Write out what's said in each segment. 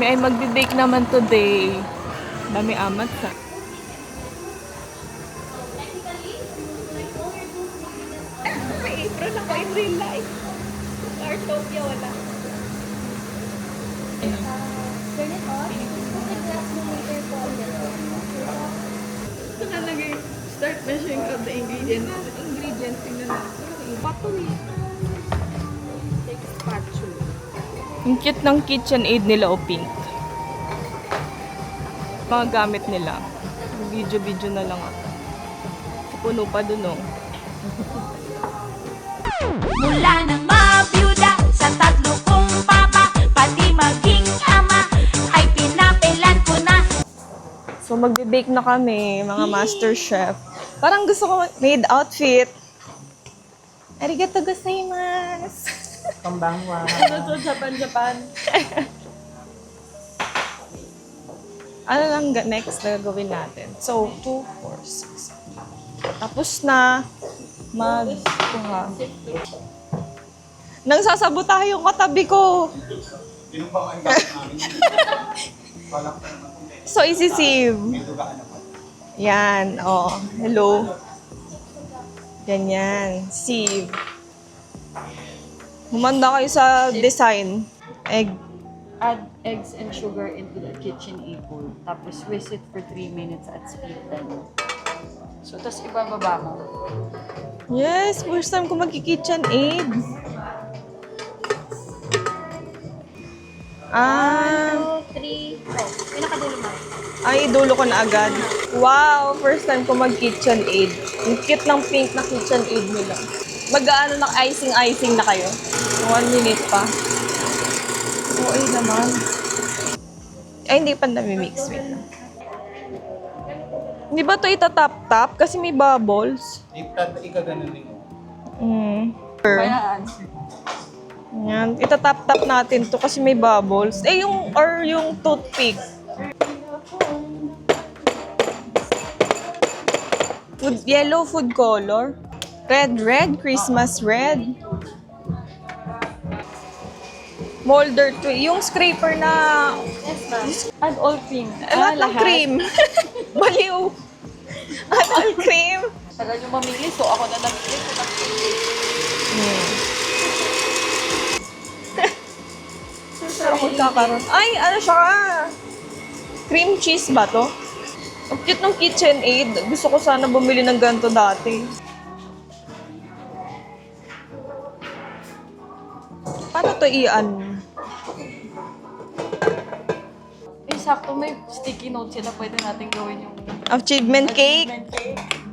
Kami ay magbe-bake naman today. Dami amat sa. May apron ako in real life. Artopia wala. Turn it on. Put the glass mo later po. Ito na naging start measuring of the ingredients. Tingnan natin. Patuli. Take spatula. Ang cute ng KitchenAid nila o pink. Mga gamit nila. Video na lang ako. Puno pa dun oh. Mula nang mabiyuda sa tatlo kong papa, pati maging ama, ay pinapilan ko na. So magbe-bake na kami, mga master chef. Parang gusto ko maid outfit. Arigato gozaimasu. Konbanwa. Ano to? Japan. Ano lang next na gagawin natin? So, 2, 4, 6. Tapos na magkuha. Nang sasabotahe yung katabi ko. So, isi-sieve. Yan, oh. Hello. Ganyan. Sieve. Humanda kayo sa design. Egg. Add eggs and sugar into the KitchenAid bowl. Tapos whisk it for 3 minutes at speed 10. So, tapos ibababa mo. Yes, first time ko magki-KitchenAid. Ah, 2, 3, press. Pinakadulo mo. ay dulo ko na agad. Wow, first time ko mag-KitchenAid. Ang cute ng pink na KitchenAid nila. Mag-ano na icing na kayo? 1 minute pa. Okay naman. Ay, hindi pa nami-mix. Wait lang. Hindi ba ito itatap-tap? Kasi may bubbles. Ikaganunin mo. Kaya Yan. Itatap-tap natin to kasi may bubbles. Eh, yung toothpick. Yellow food color. Red, Christmas red. Molder to. Yung scraper na add all cream. lahat ng cream. Baliw. Add all cream. Tagal nyo mamili, so ako na namili. Pero magkakaroon. Ay, ano siya? Cream cheese ba to? Ang cute ng KitchenAid. Gusto ko sana bumili ng ganito dati. Paano to i-ano? Eh, sakto may sticky notes sila. Pwede natin gawin yung Achievement cake?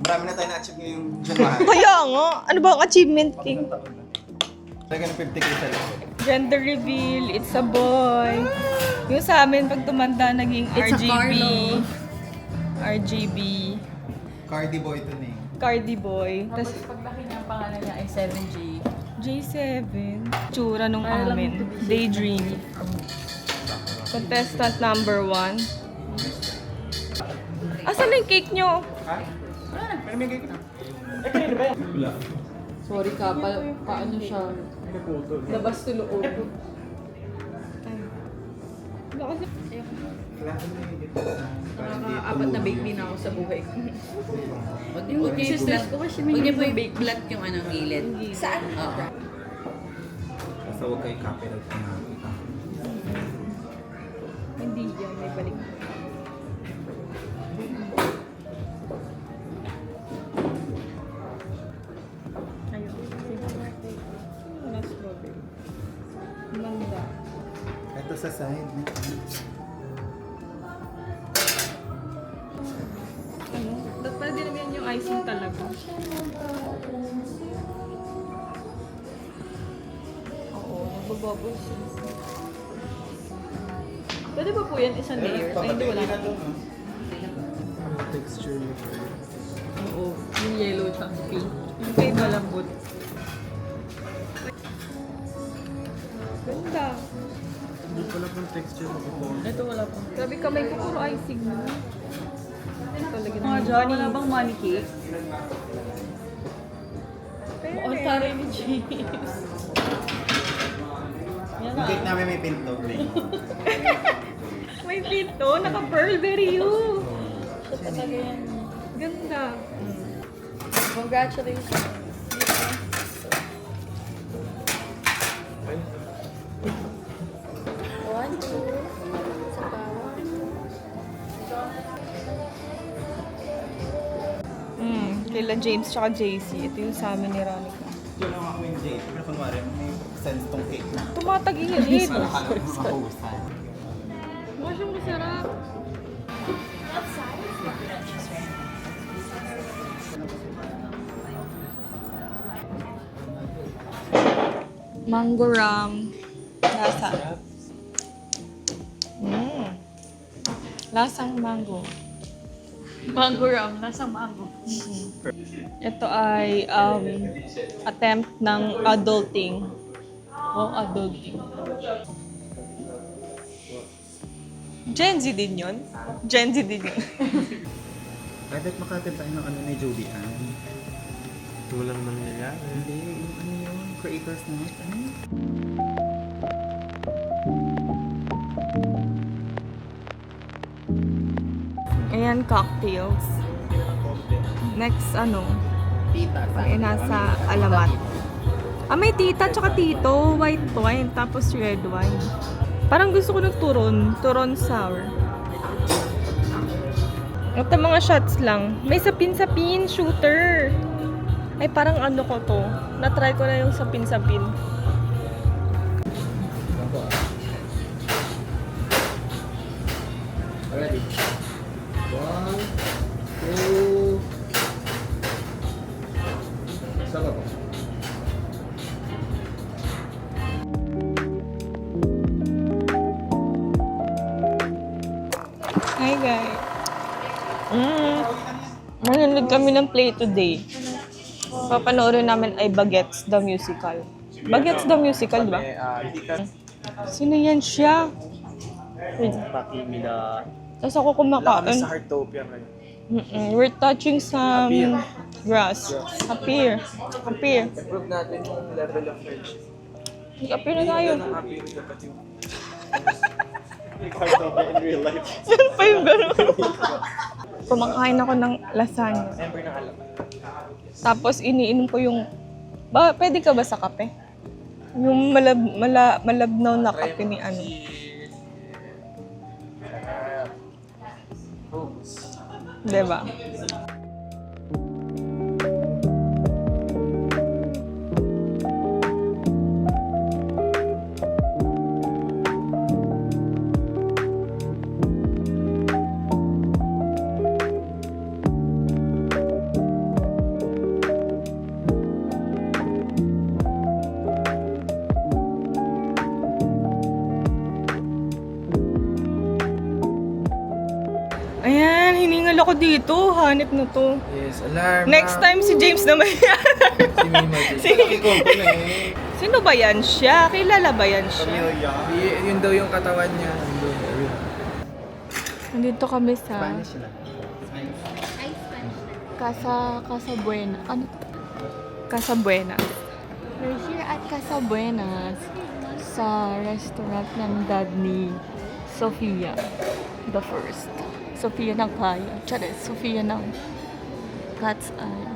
Marami na tayo na-achieve ngayong January. Kaya nga. Ano ba ang achievement cake? Lagyan ng 50k sa likod. Gender reveal. It's a boy. Yung sa amin, pag tumanda, naging RGB. Cardi boy ito na eh. Cardi boy. Tapos Tapos paglaki niya, ang pangalan niya ay 7J. J7. Tsura nung Para lang amin. to be safe. Daydream. Contestant number 1. Asan na yung cake nyo? Ha? Wala na, pinamigay ko na. Wala. Sorry ka, paano siya? Labas to loob. Nakaka-apat na bake din ako sa buhay ko. Huwag niyo po i-bake flat yung anong gilid. Saan? Oo. Basta huwag kayo copyright na nakakita. Hindi yan, may balik. Ayun. Wala strawberry. Manda. Ito sa side. Ano? Pwede naman yung icing talaga. Oo, nagbabubbles siya. Pwede ba po yan isang layer? Ay, hindi wala na. Texture niya. Oo, yung yellow tsaka pink. Yung kay malambot. Ganda. Hindi pala pang texture mo po. Ito wala pang. Grabe kamay ko, puro icing na. Talaga Mga Johnny, wala bang money cake? Pwede. Ang taray ni James. Yan Yung cake namin may pinto. feel to. Naka-Burberry you. Ito talaga yan. Ganda. Congratulations. One, two. Sa bawah. Kila James tsaka JC. Ito yung sa amin ni Ronica. Yun lang ako yung date. Pero kunwari, may sense tong cake na. Tumatagilid. Mahusan. Masyong masarap. Mango ram. Lasa. Lasang mango. Mango ram. Lasang mango. Ito ay attempt ng adulting. Adulting. Gen Z din yun? Gen Z din yun. Kahit makatid tayo ng ano ni Jodie Ann. Walang nangyayari. Hindi, yung ano yun, creators na. Ano yun? Ayan, cocktails. Next, Tita. ay nasa alamat. May tita tsaka tito. White wine, tapos red wine. Parang gusto ko ng turon sour. Ito mga shots lang. May sapin-sapin, shooter. Ay, parang ano ko to. Na-try ko na yung sapin-sapin. Ready? 1, 2... Saka po. Hi guys. Nanonood kami ng play today. Papanoorin namin ay Bagets the Musical. Bagets the Musical, di ba? Sino yan siya? Pakimila. Tapos ako kumakain. Heartopia ngayon. We're touching some grass. Appear. Prove natin yung level of friendship. Appear na tayo. Happy rin dapat yung Heartopia in real life. Saan pa yung gano'n? Kumakain ako ng lasagna. Siyempre na alam. Tapos iniinom ko yung... pwede ka ba sa kape? Yung malabnaw na kape ni ano. Diba? Ayan, hiningal ako dito. Hanip na to. Yes, alarm. Next time si James naman yan. Si Mima. Ikaw ko na eh. Sino ba yan siya? Kilala ba yan siya? Pamilya. Yun daw yung katawan niya. Nandito kami sa Spanish na. Casa Buena. Ano? Casa Buena. We're here at Casa Buenas sa restaurant ng dad ni Sofia the First. Sofia ng Kaya. Charis, Sofia ng Cat's Eye.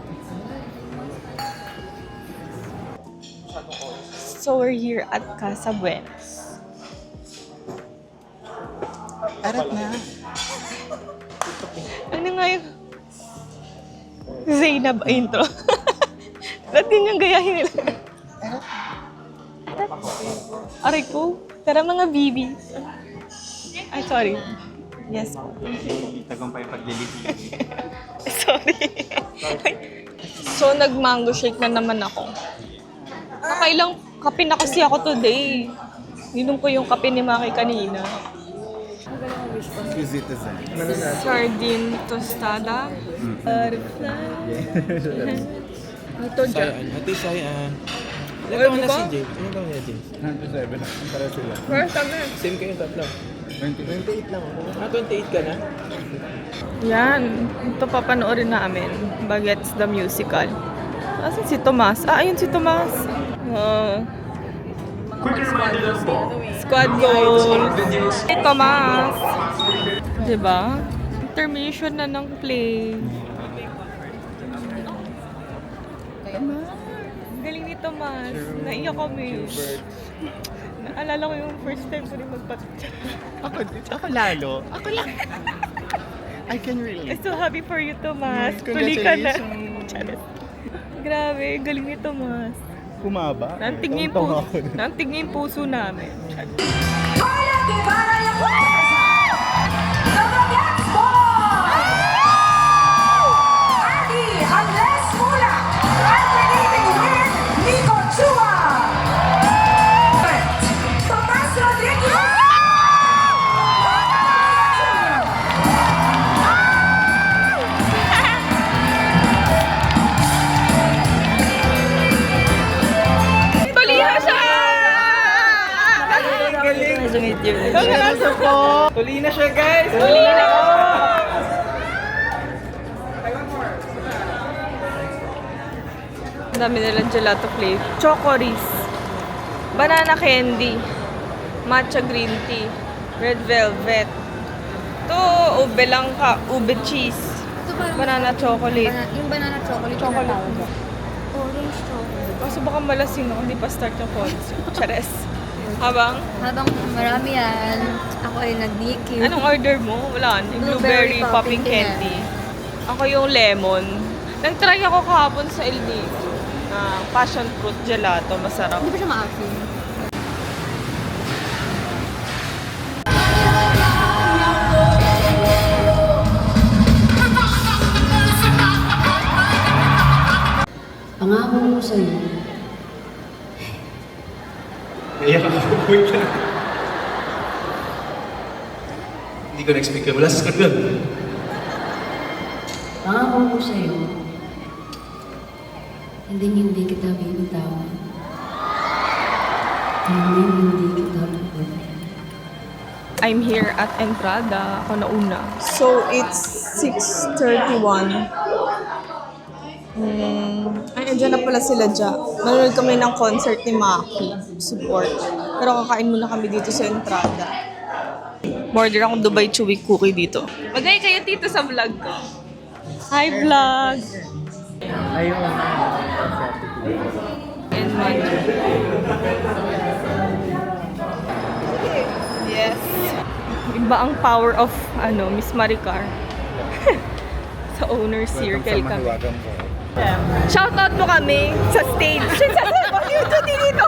So we're here at Casa Buenas. Arat na. Ano nga yung Zainab intro? Ba't din yung gayahin nila? Aray ko. Tara mga bibis. Ay, sorry. Yes po. Tagumpay paglilipin. Sorry. So, nag-mango shake na naman ako. Nakailang kape na kasi ako today. Ninom ko yung kape ni Maki kanina. Citizen. Sardine tostada. Ito dyan. Ate Sayan. Ay, Ilan taon na ba? si James? Ilan taon na James? 97. Para sila. First kami. Same kayong tatlo. 28 lang ako. 28 ka na? Yan. Ito papanoorin namin. Bagets the Musical. Asan si Tomas? Ayun si Tomas. Mga Squad goals. Hey, Tomas. Diba? Intermission na ng play. Galing ni Tomas. Naiyak kami. Naalala ko yung first time ko rin magpatcha. Ako lalo. Ako lang. I can relate. I'm so happy for you, Tomas. Tuli ka na. Grabe, galing ni Tomas. Kumaba. Nantig niya yung puso namin. Tulihan siya! Nice to meet you. Tuli na siya, guys! Ang dami nilang gelato flavor. Chocoris. Banana candy. Matcha green tea. Red velvet. Ito, ube lang ka. Ube cheese. Ito parang Banana chocolate. yung banana chocolate. Chocolate. Orange chocolate. Kaso baka malasing ako, hindi pa start yung concert. Chares. Habang, Habang marami yan, ako ay nag-DQ. anong order mo? Wala. Yung blueberry popping candy. Ako yung lemon. Nag-try ako kahapon sa El Nido. Passion fruit gelato. Masarap. Hindi pa siya ma-action. Pangako mo sa'yo, Naiyak ako. Wait lang. Hindi ko na-expect yun. Wala sa script yun. pangako mo sa'yo, hindi kita bibitawan. Hindi kita bibitawan. I'm here at Entrada. Ako na una. So, it's 6:31. Ay, andyan na pala sila dyan. Nanonood kami ng concert ni Maki. Support. Pero kakain muna kami dito sa Entrada. Order akong Dubai Chewy Cookie dito. Magay kayo dito sa vlog ko. Hi, vlog! Ayun. And money. Yes. Iba ang power of, Miss Maricar. Sa owner circle kami. Shoutout mo kami sa stage. Dito, dito.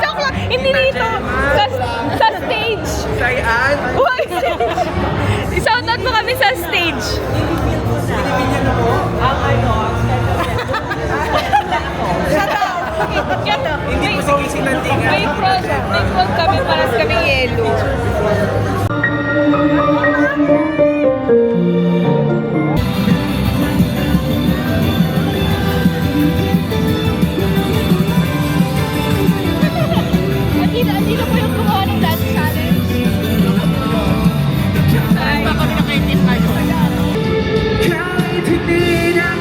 Joke lang. Hindi dito. Sa stage. Sayan! Uy! Shoutout mo kami sa stage. Binibigyan ako. Hindi po si Casey Lantinga. May front kami para sa kami yellow. Dito po yung gumawa ng dance challenge. Ay, Kami nakaintip kayo. Kahit hindi na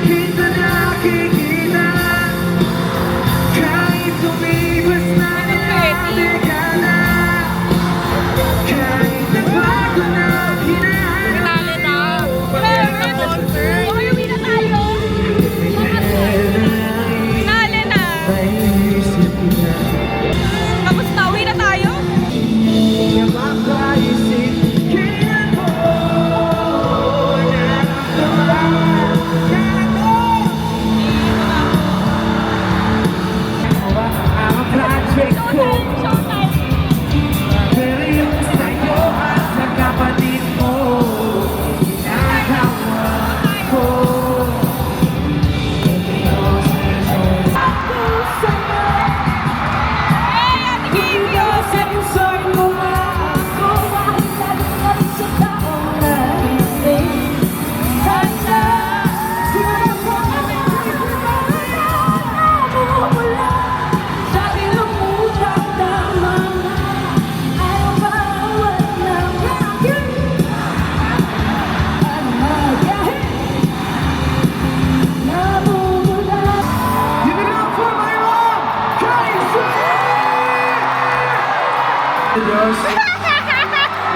boss.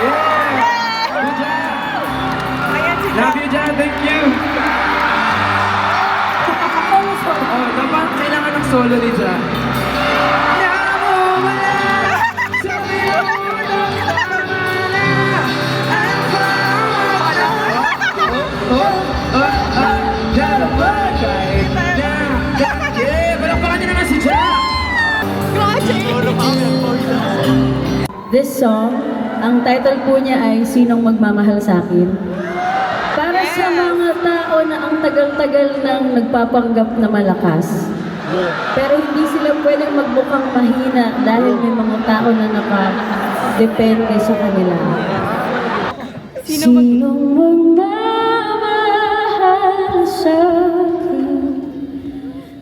Yeah! Good job! Ayan si Love you, Jan. Thank you. Oh, dapat kailangan ng solo ni Jan. This song, ang title po niya ay Sinong Magmamahal sa Akin? Para sa mga tao na ang tagal-tagal nang nagpapanggap na malakas. Pero hindi sila pwedeng magmukhang mahina dahil may mga tao na nakadepende sa kanila. Sinong magmamahal sa akin?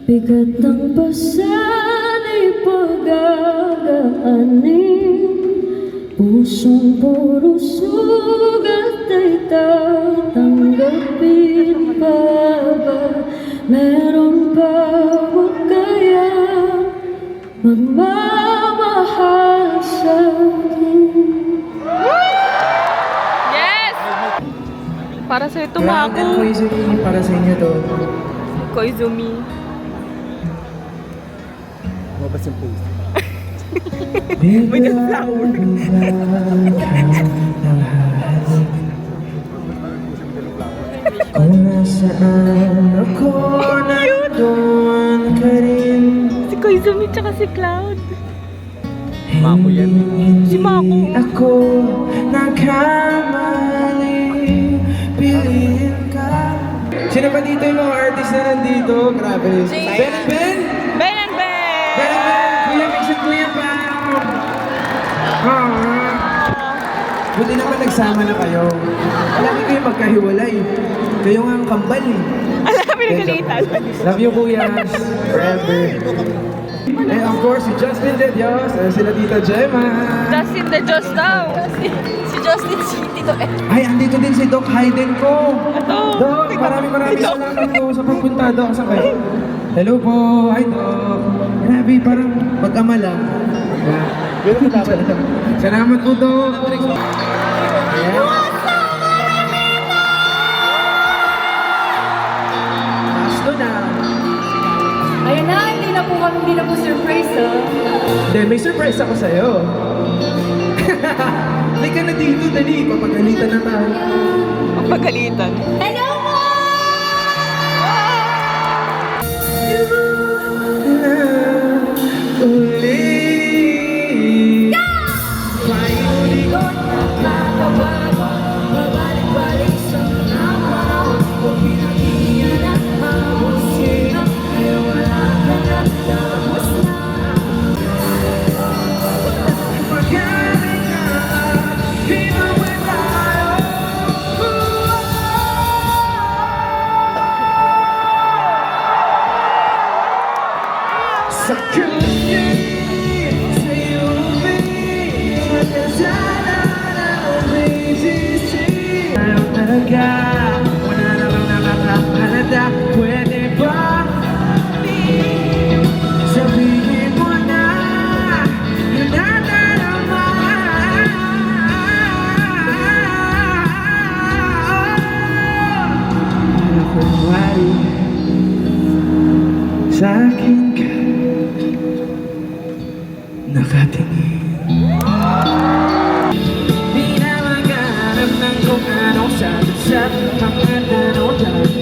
Bigat ng pasanay pag-agaanin. Pusong puro sugat ay tatanggapin pa ba? Meron pa ba kaya magmamahal sa akin? Yes! Para sa'yo tumako. Para sa inyo to. Koizumi. Mabas yung post. May flower. Kung nasaan ako, nandun ka rin. Si Koizumi tsaka si Cloud. Mako yan. Si Mako. Ako nagkamali, piliin ka. Sino ba dito yung mga artist na nandito? Grabe. Ben and Ben? Ben and Ben! Ben and Ben! Kuya Mix at Kuya Pam! Buti naman nagsama na kayo. Lagi kayo magkahiwalay. Kayo nga ang kambal eh. Alam, pinagalitan. Love you, Kuya. Forever. And of course, si Justin De Dios, sila Tita Gemma. Justin the Diyos daw. Si Justin si Tito eh. Ay, andito din si Doc Hayden ko. Ito. Doc, maraming salamat po sa pagpunta. Doc, saan kayo? Hello po. Hi, Doc. Grabe, parang mag-ama lang. Salamat po, Doc. Ayan. Last na. Ayun na, hindi na po surprise, Hindi, may surprise ako sa'yo. Hindi ka na dito, dali. Papagalitan na tayo. Pagalitan. Hello po! Uli. Payuli ko nagkakabago. Babalik-balik sa naman. Kung pinagigyan na mabusin. Ay wala ka na, tapos na. Magaling na, pinawin tayo. Sa kanya, sa'yo may magkasala na umibig. Ayaw talaga, wala namang nakakahalata. Pwede ba sabihin mo na yun nadarama? Para kunwari sa akin ka nakatingin. Di na maghanap ng kung anong sabi sa mga tanong.